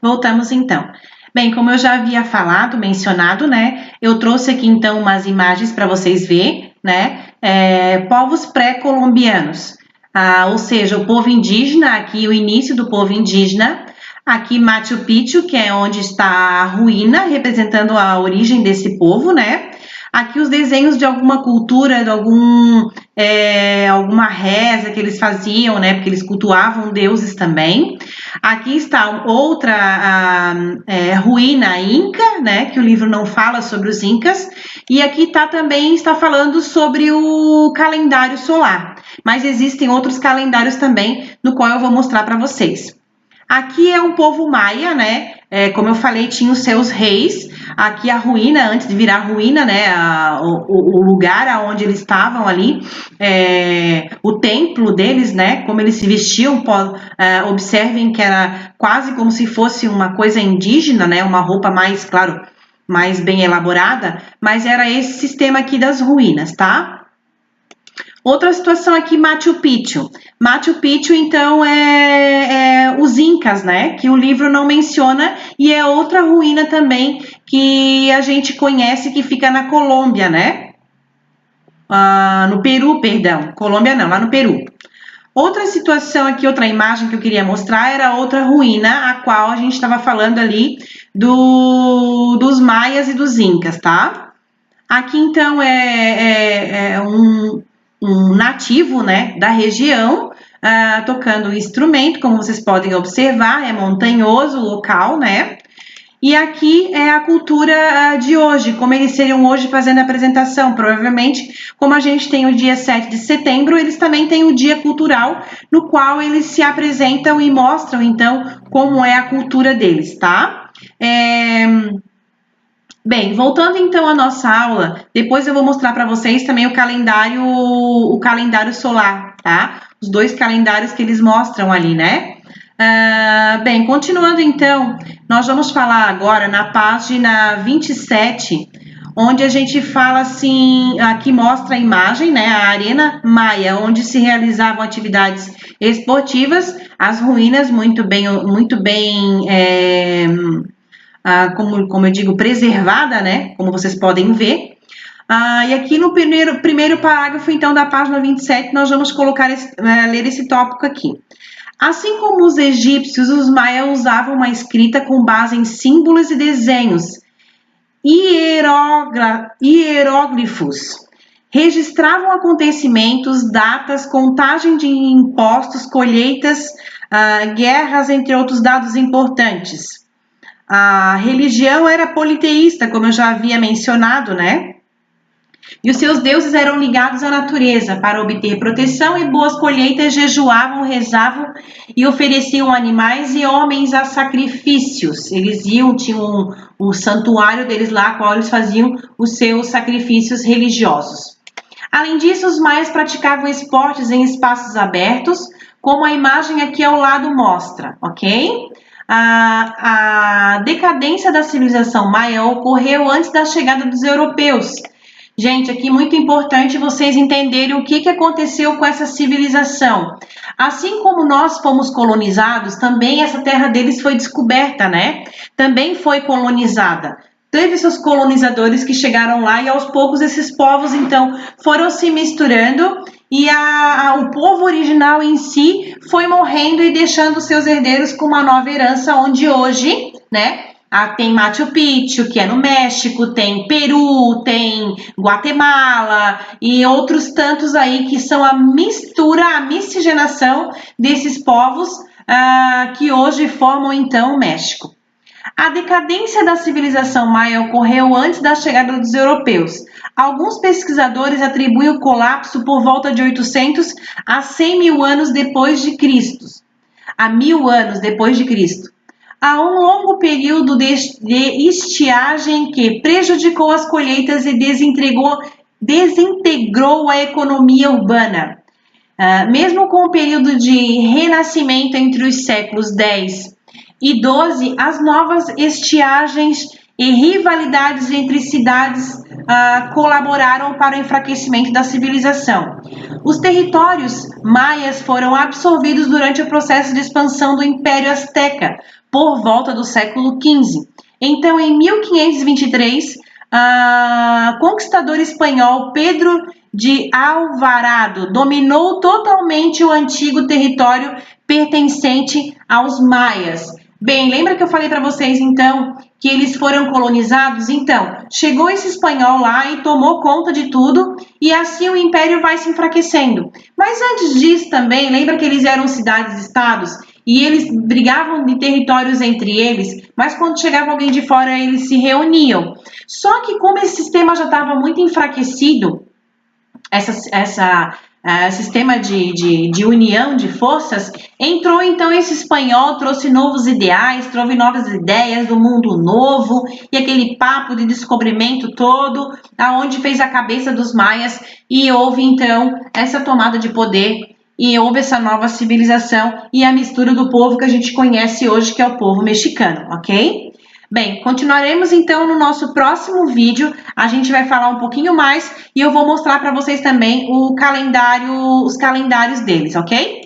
Voltamos então. Bem, como eu já havia falado, mencionado, né? Eu trouxe aqui então umas imagens para vocês verem, né? Povos pré-colombianos, ou seja, o povo indígena, aqui o início do povo indígena, aqui Machu Picchu, que é onde está a ruína, representando a origem desse povo, né? Aqui os desenhos de alguma cultura, de alguma reza que eles faziam, né? Porque eles cultuavam deuses também. Aqui está outra ruína inca, né? Que o livro não fala sobre os incas. E aqui está falando sobre o calendário solar. Mas existem outros calendários também, no qual eu vou mostrar para vocês. Aqui é um povo maia, né? Como eu falei, tinha os seus reis. Aqui a ruína, antes de virar ruína, né? O lugar aonde eles estavam ali, o templo deles, né? Como eles se vestiam, observem que era quase como se fosse uma coisa indígena, né? Uma roupa mais, claro, mais bem elaborada, mas era esse sistema aqui das ruínas, tá? Outra situação aqui, Machu Picchu. Machu Picchu, então, os incas, né? Que o livro não menciona e é outra ruína também que a gente conhece que fica na Colômbia, né? No Peru, perdão. Colômbia não, lá no Peru. Outra situação aqui, outra imagem que eu queria mostrar era outra ruína, a qual a gente estava falando ali dos maias e dos incas, tá? Aqui, então, um nativo, né, da região, tocando o instrumento, como vocês podem observar, é montanhoso o local, né? E aqui é a cultura de hoje, como eles seriam hoje fazendo a apresentação. Provavelmente, como a gente tem o dia 7 de setembro, eles também têm o dia cultural, no qual eles se apresentam e mostram, então, como é a cultura deles, tá? Bem, voltando então à nossa aula, depois eu vou mostrar para vocês também o calendário solar, tá? Os dois calendários que eles mostram ali, né? Bem, continuando então, nós vamos falar agora na página 27, onde a gente fala assim, aqui mostra a imagem, né? A Arena Maia, onde se realizavam atividades esportivas, as ruínas muito bem como eu digo, preservada, né? Como vocês podem ver. E aqui no primeiro parágrafo, então, da página 27, nós vamos ler esse tópico aqui. Assim como os egípcios, os maias usavam uma escrita com base em símbolos e desenhos, hieróglifos. Registravam acontecimentos, datas, contagem de impostos, colheitas, guerras, entre outros dados importantes. A religião era politeísta, como eu já havia mencionado, né? E os seus deuses eram ligados à natureza. Para obter proteção e boas colheitas, jejuavam, rezavam e ofereciam animais e homens a sacrifícios. Eles tinham o santuário deles lá, qual eles faziam os seus sacrifícios religiosos. Além disso, os maias praticavam esportes em espaços abertos, como a imagem aqui ao lado mostra, ok? A decadência da civilização maia ocorreu antes da chegada dos europeus. Gente, aqui muito importante vocês entenderem o que aconteceu com essa civilização. Assim como nós fomos colonizados, também essa terra deles foi descoberta, né? Também foi colonizada. Teve seus colonizadores que chegaram lá e aos poucos esses povos, então, foram se misturando e o povo original em si foi morrendo e deixando seus herdeiros com uma nova herança, onde hoje, né? Tem Machu Picchu, que é no México, tem Peru, tem Guatemala e outros tantos aí que são a miscigenação desses povos que hoje formam então o México. A decadência da civilização maia ocorreu antes da chegada dos europeus. Alguns pesquisadores atribuem o colapso por volta de 800 a 100 mil anos depois de Cristo. A 1000 anos depois de Cristo. Há um longo período de estiagem que prejudicou as colheitas e desintegrou a economia urbana. Mesmo com o período de renascimento entre os séculos X e XII, as novas estiagens e rivalidades entre cidades colaboraram para o enfraquecimento da civilização. Os territórios maias foram absorvidos durante o processo de expansão do Império Azteca, por volta do século XV. Então, em 1523, conquistador espanhol Pedro de Alvarado dominou totalmente o antigo território pertencente aos maias. Bem, lembra que eu falei para vocês, então, que eles foram colonizados? Então, chegou esse espanhol lá e tomou conta de tudo, e assim o império vai se enfraquecendo. Mas antes disso também, lembra que eles eram cidades-estados? E eles brigavam de territórios entre eles, mas quando chegava alguém de fora, eles se reuniam. Só que como esse sistema já estava muito enfraquecido, sistema de união de forças, entrou então esse espanhol, trouxe novos ideais, trouxe novas ideias do mundo novo, e aquele papo de descobrimento todo, aonde fez a cabeça dos maias, e houve então essa tomada de poder, e houve essa nova civilização e a mistura do povo que a gente conhece hoje, que é o povo mexicano, ok? Bem, continuaremos então no nosso próximo vídeo. A gente vai falar um pouquinho mais e eu vou mostrar para vocês também os calendários deles, ok?